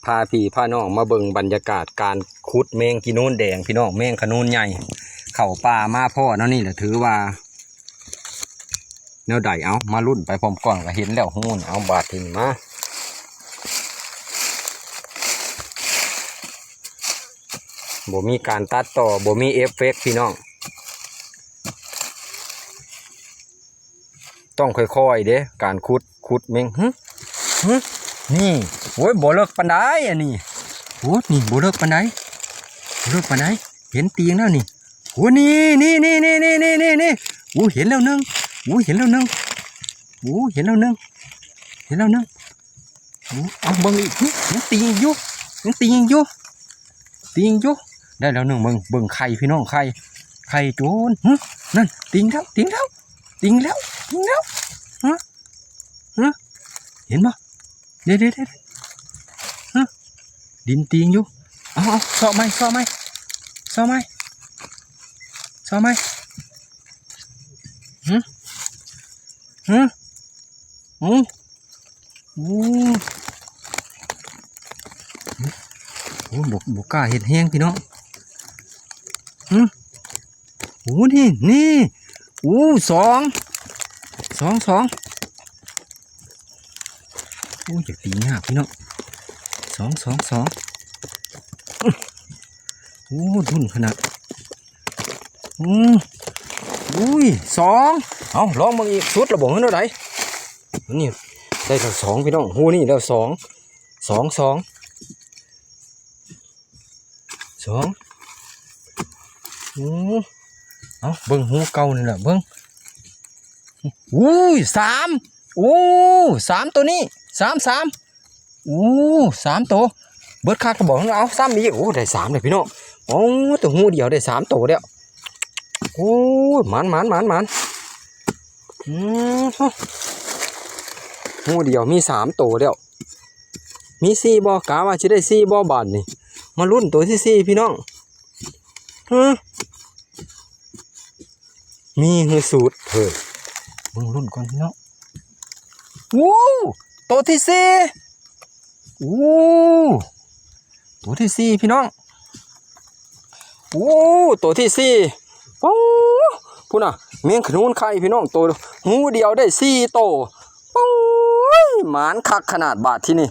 พาพี่พาน้องมาเบิ่งบรรยากาศการขุดแมงกินูนแดงพี่น้องแมงขนูนใหญ่เข้าป่ามาพ่อเนาะนี่แหละถือว่าแนวใดเอามารุ่นไปพร้อมก่อนก็เห็นแล้วหูนเอาบาดทิ้งมาบ่มีการตัดต่อบ่มีเอฟเฟกต์พี่น้องต้องค่อยๆเด้การขุดแมงนี่โอ้ยบ่เลิกปานใดอันนี้โอ้นี่บ่เลิกปานใดเห็นตีงแล้วนี่โอ้นี่โอ้เห็นแล้วนึงโอ้โอ้เอาเบิ่งอีกยังตีงอยู่ได้แล้วนึงเบิ่งไข่พี่น้องไข่โจรนั่นตีงแล้วฮะเห็นบ่เด็ดดินตีงอยู่เอาซอไหมโอ้บกล้าเห็ดแห้งพี่น้องโอ้นี่โอ้สองโอ้อยากตีหน้าพี่น้องสองโอ้ดุนขนาดอุ้ยสองเอาลองมึงอีกสุดระบบเท่าไหร่นี่ได้แล้วสองพี่น้องหูนี่แล้วสองเอาเบิ้งหูเก่านี่แหละเบิ้งอุ้ยสามตัวนี้สามตัวเบิดคาดกระบอกเอาซ้ำอีกโอ้ได้สามเลยพี่น้องโอ้ตัวหูเดียวได้สามตัวแล้วโอ้หมันหูเดียวมีสามตัวแล้วมีสี่บ่กะว่าจะได้สี่บ่บาทนี่มาลุ้นตัวที่สี่พี่น้องมีหือสูตรเฮ้ยมึงลุ้นก่อนพี่น้องวู้ตัวที่สี่ตัวที่สี่พี่น้องตัวที่สี่พูดน่ะเมียงขนุนไข่พี่น้องตัวหูเดียวได้สี่โตหมานคักขนาดบาทที่นี่